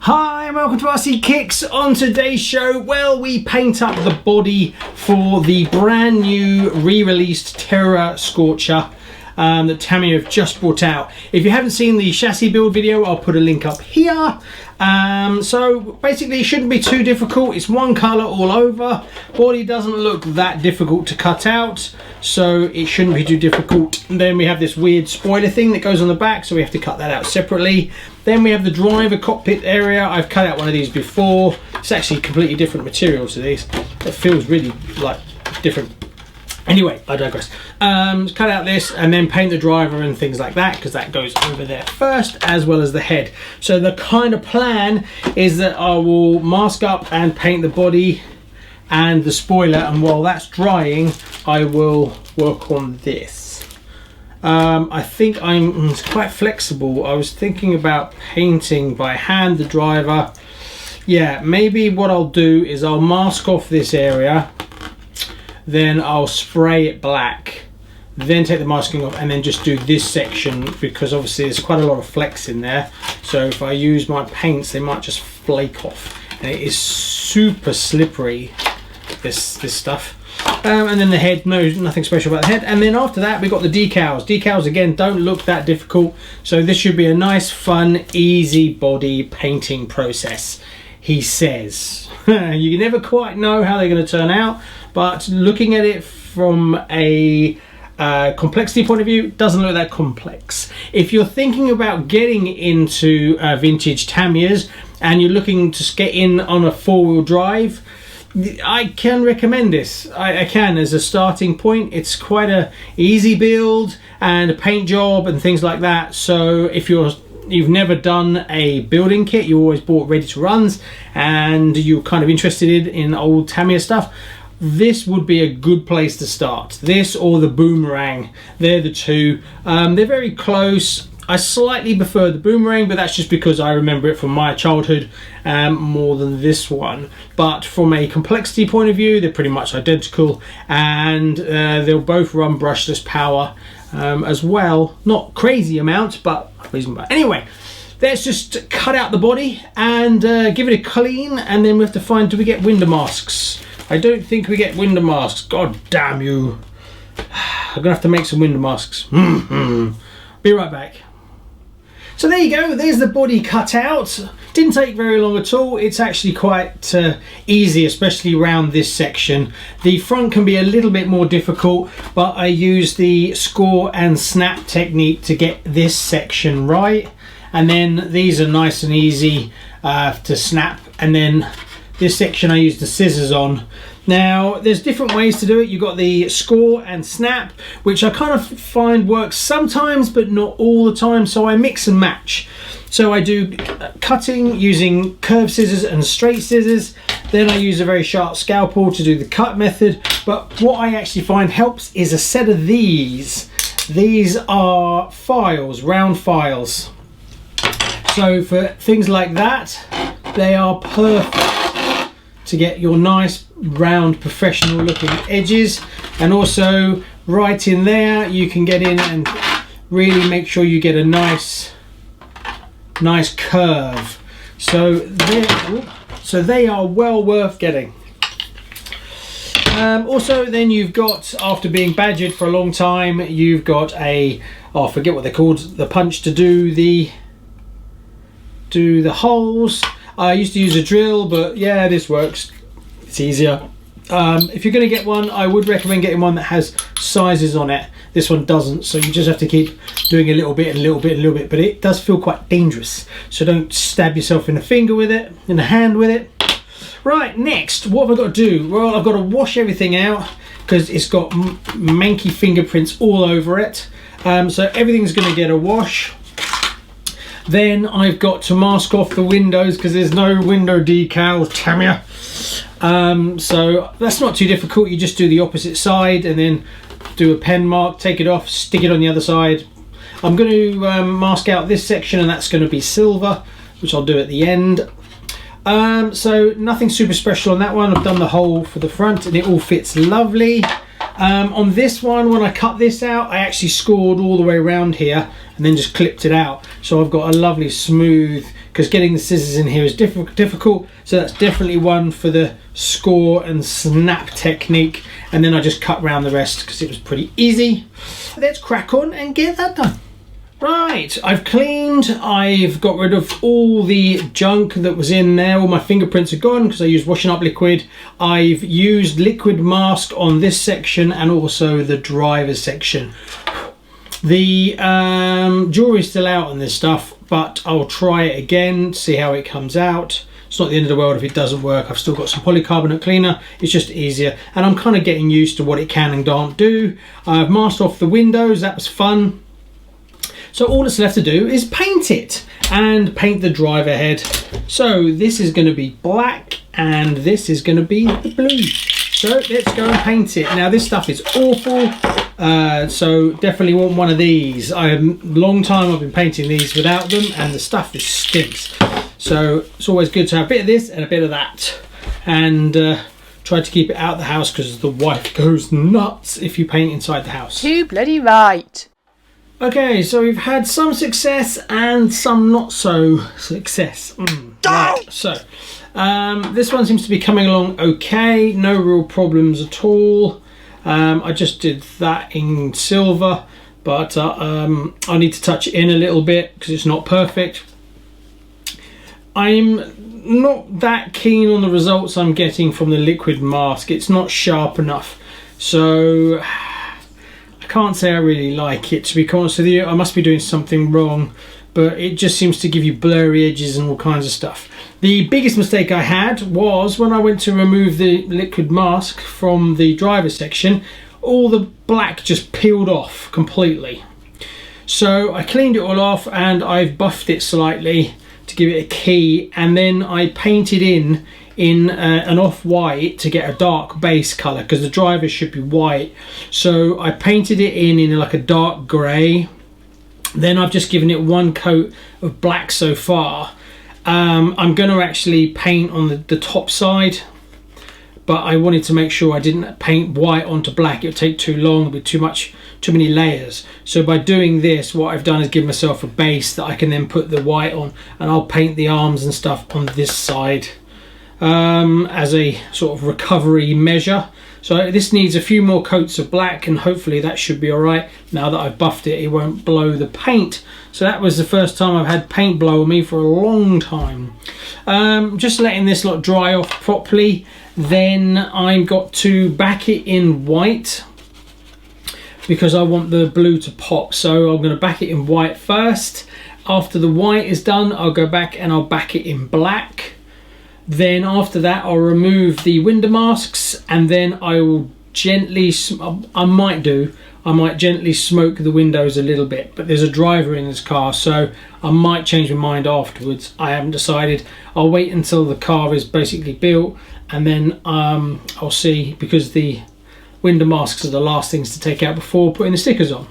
Hi and welcome to RCKicks. On today's show, well, we paint up the body for the brand new re-released Terra Scorcher that Tamiya have just brought out. If you haven't seen the chassis build video, I'll put a link up here. So basically it shouldn't be too difficult. It's one colour all over. Body doesn't look that difficult to cut out, so it shouldn't be too difficult. And then we have this weird spoiler thing that goes on the back, so we have to cut that out separately. Then we have the driver cockpit area. I've cut out one of these before. It's actually completely different material to these. It feels really like different. Anyway, I digress. Cut out this and then paint the driver and things like that, because that goes over there first, as well as the head. So the kind of plan is that I will mask up and paint the body and the spoiler, and while that's drying I will work on this. I think I'm quite flexible. I was thinking about painting by hand the driver. Yeah, maybe what I'll do is I'll mask off this area, then I'll spray it black, then take the masking off, and then just do this section, because obviously there's quite a lot of flex in there. So if I use my paints, they might just flake off, and it is super slippery, this stuff. And then the head, no, nothing special about the head. And then after that we've got the decals. Decals again don't look that difficult, so this should be a nice, fun, easy body painting process, he says. You never quite know how they're going to turn out, but looking at it from a complexity point of view, doesn't look that complex. If you're thinking about getting into vintage Tamiyas and you're looking to get in on a four-wheel drive, I can recommend this. I can, as a starting point. It's quite a easy build and a paint job and things like that. So if you've never done a building kit, you always bought ready to runs, and you're kind of interested in old Tamiya stuff, this would be a good place to start. This or the Boomerang, they're the two. They're very close. I slightly prefer the Boomerang, but that's just because I remember it from my childhood more than this one. But from a complexity point of view, they're pretty much identical, and they'll both run brushless power as well. Not crazy amounts, but reasonable. Anyway, let's just cut out the body and give it a clean, and then we have to find, do we get window masks? I don't think we get window masks. God damn you. I'm gonna have to make some window masks. Be right back. So there you go, there's the body cut out. Didn't take very long at all. It's actually quite easy, especially around this section. The front can be a little bit more difficult, but I use the score and snap technique to get this section right. And then these are nice and easy to snap. And then this section I use the scissors on. Now, there's different ways to do it. You've got the score and snap, which I kind of find works sometimes, but not all the time, so I mix and match. So I do cutting using curved scissors and straight scissors. Then I use a very sharp scalpel to do the cut method. But what I actually find helps is a set of these. These are files, round files. So for things like that, they are perfect to get your nice round professional looking edges. And also right in there you can get in and really make sure you get a nice curve. So they are well worth getting. Also then you've got, after being badgered for a long time, you've got I forget what they're called, the punch to do the holes. I used to use a drill, but yeah, this works. It's easier. If you're going to get one, I would recommend getting one that has sizes on it. This one doesn't, so you just have to keep doing a little bit and a little bit and a little bit, but it does feel quite dangerous, so don't stab yourself in the finger with it, in the hand with it. Right, next, what have I got to do? Well, I've got to wash everything out because it's got manky fingerprints all over it. So everything's going to get a wash. Then I've got to mask off the windows because there's no window decals, Tamiya. So that's not too difficult. You just do the opposite side and then do a pen mark, take it off, stick it on the other side. I'm going to mask out this section, and that's going to be silver, which I'll do at the end. So nothing super special on that one. I've done the hole for the front and it all fits lovely. On this one, when I cut this out, I actually scored all the way around here and then just clipped it out. So I've got a lovely smooth, because getting the scissors in here is difficult. So that's definitely one for the score and snap technique. And then I just cut around the rest because it was pretty easy. Let's crack on and get that done. Right, I've cleaned, I've got rid of all the junk that was in there. All my fingerprints are gone because I used washing up liquid. I've used liquid mask on this section and also the driver section. The jury's still out on this stuff, but I'll try it again, see how it comes out. It's not the end of the world if it doesn't work. I've still got some polycarbonate cleaner. It's just easier, and I'm kind of getting used to what it can and can't do. I've masked off the windows, that was fun. So all that's left to do is paint it and paint the driver head. So this is going to be black and this is going to be the blue. So let's go and paint it. Now this stuff is awful, so definitely want one of these. Long time I've been painting these without them, and the stuff just stinks. So it's always good to have a bit of this and a bit of that, and try to keep it out of the house because the wife goes nuts if you paint inside the house. Too bloody right. Okay, so we've had some success and some not so success. Right, so this one seems to be coming along okay, no real problems at all. I just did that in silver, but I need to touch it in a little bit because it's not perfect. I'm not that keen on the results I'm getting from the liquid mask. It's not sharp enough, so can't say I really like it, to be honest with you. I must be doing something wrong, but it just seems to give you blurry edges and all kinds of stuff. The biggest mistake I had was when I went to remove the liquid mask from the driver section, all the black just peeled off completely. So I cleaned it all off and I've buffed it slightly to give it a key, and then I painted in an off-white to get a dark base colour, because the driver should be white. So I painted it in like a dark grey. Then I've just given it one coat of black so far. I'm going to actually paint on the top side, but I wanted to make sure I didn't paint white onto black. It would take too long, it would be too many layers. So by doing this, what I've done is give myself a base that I can then put the white on, and I'll paint the arms and stuff on this side as a sort of recovery measure. So this needs a few more coats of black, and hopefully that should be all right. Now that I've buffed it, it won't blow the paint. So that was the first time I've had paint blow on me for a long time. Just letting this lot dry off properly. Then I've got to back it in white because I want the blue to pop. So I'm going to back it in white first. After the white is done, I'll go back and I'll back it in black. Then after that, I'll remove the window masks, and then I will gently, I might gently smoke the windows a little bit, but there's a driver in this car, so I might change my mind afterwards. I haven't decided. I'll wait until the car is basically built, and then I'll see, because the window masks are the last things to take out before putting the stickers on.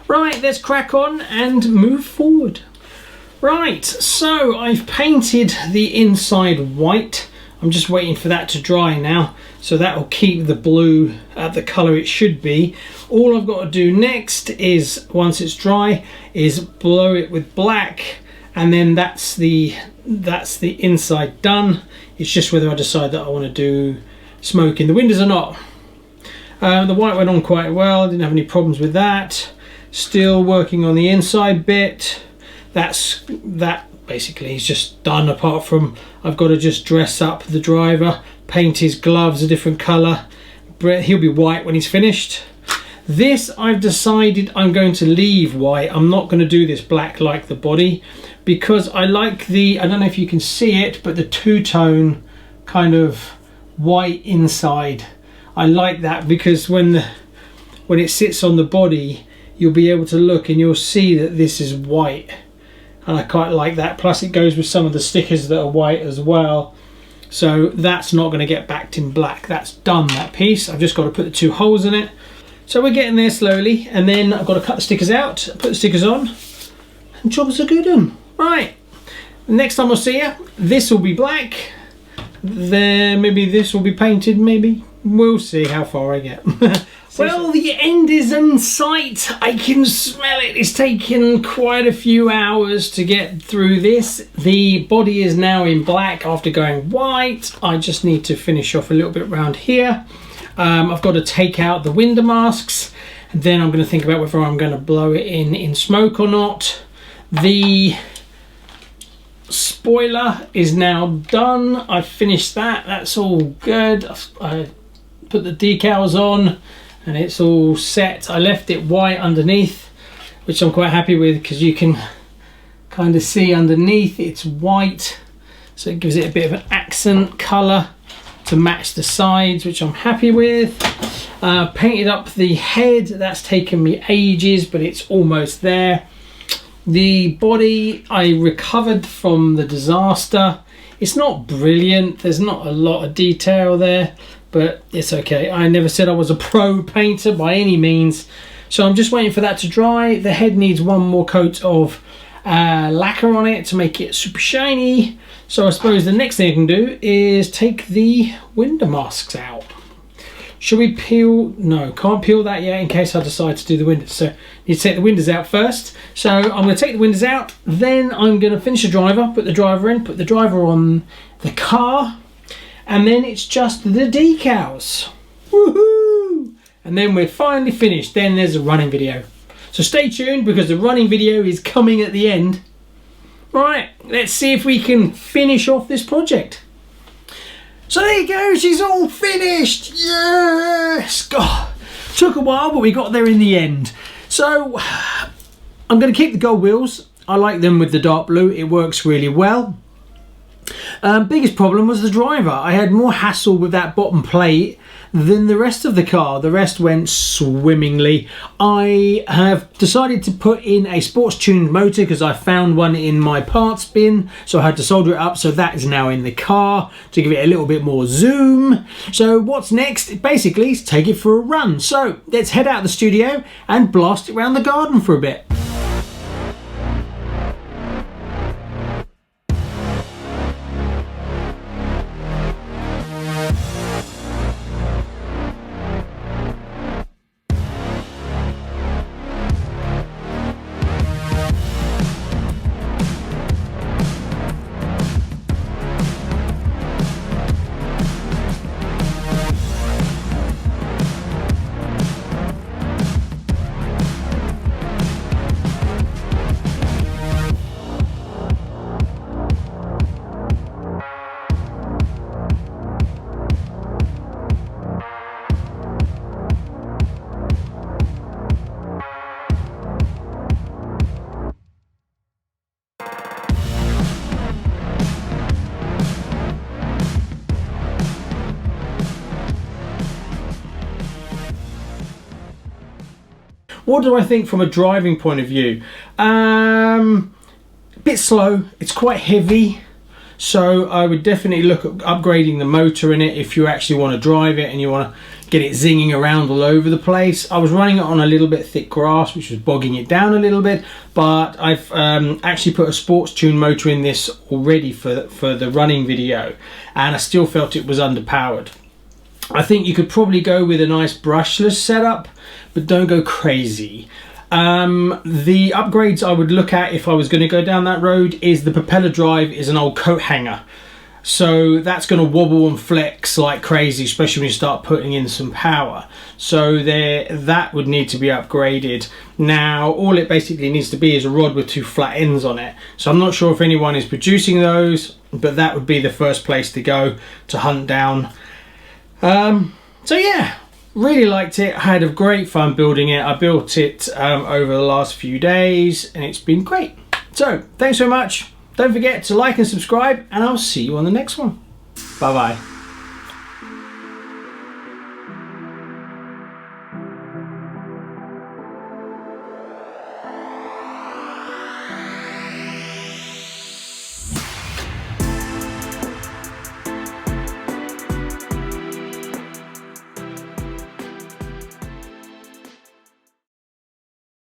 Right, let's crack on and move forward. Right, so I've painted the inside white. I'm just waiting for that to dry now, so that will keep the blue at the colour it should be. All I've got to do next is, once it's dry, is blow it with black, and then that's the inside done. It's just whether I decide that I want to do smoke in the windows or not. The white went on quite well, didn't have any problems with that. Still working on the inside bit. That basically is just done, apart from I've got to just dress up the driver, paint his gloves a different colour. He'll be white when he's finished. This, I've decided I'm going to leave white. I'm not going to do this black like the body, because I like the, I don't know if you can see it, but the two-tone kind of white inside. I like that because when it sits on the body, you'll be able to look and you'll see that this is white. And I quite like that. Plus it goes with some of the stickers that are white as well. So that's not going to get backed in black. That's done, that piece. I've just got to put the two holes in it. So we're getting there slowly, and then I've got to cut the stickers out, put the stickers on, and job's a good one. Right, next time I'll see you, this will be black, there maybe this will be painted, maybe. We'll see how far I get. Well, the end is in sight. I can smell it. It's taken quite a few hours to get through this. The body is now in black after going white. I just need to finish off a little bit around here. I've got to take out the window masks, and then I'm going to think about whether I'm going to blow it in smoke or not. The spoiler is now done. I've finished that. That's all good. I put the decals on and it's all set. I left it white underneath, which I'm quite happy with, because you can kind of see underneath it's white, so it gives it a bit of an accent colour to match the sides, which I'm happy with. Painted up the head. That's taken me ages, but it's almost there. The body I recovered from the disaster. It's not brilliant, there's not a lot of detail there, but it's okay. I never said I was a pro painter by any means, so I'm just waiting for that to dry. The head needs one more coat of lacquer on it to make it super shiny. So I suppose the next thing I can do is take the window masks out. Should we peel? No, can't peel that yet in case I decide to do the windows. So need to take the windows out first. So I'm going to take the windows out, then I'm going to finish the driver, put the driver in, put the driver on the car, and then it's just the decals. Woohoo! And then we're finally finished. Then there's a running video. So stay tuned, because the running video is coming at the end. Right, let's see if we can finish off this project. So there you go, she's all finished. Yes! God, took a while, but we got there in the end. So I'm going to keep the gold wheels. I like them with the dark blue. It works really well. Biggest problem was the driver. I had more hassle with that bottom plate than the rest of the car. The rest went swimmingly. I have decided to put in a sports tuned motor because I found one in my parts bin, so I had to solder it up. So that is now in the car to give it a little bit more zoom. So what's next? Basically, is take it for a run. So let's head out of the studio and blast it around the garden for a bit. What do I think from a driving point of view? A bit slow, it's quite heavy, so I would definitely look at upgrading the motor in it if you actually want to drive it and you want to get it zinging around all over the place. I was running it on a little bit thick grass, which was bogging it down a little bit, but I've actually put a sports tune motor in this already for the running video, and I still felt it was underpowered. I think you could probably go with a nice brushless setup, but don't go crazy. The upgrades I would look at if I was going to go down that road is the propeller drive is an old coat hanger. So that's going to wobble and flex like crazy, especially when you start putting in some power. So that would need to be upgraded. Now, all it basically needs to be is a rod with two flat ends on it. So I'm not sure if anyone is producing those, but that would be the first place to go to hunt down. So yeah, really liked it. I had a great fun building it. I built it over the last few days and it's been great. So thanks so much. Don't forget to like and subscribe, and I'll see you on the next one. Bye bye.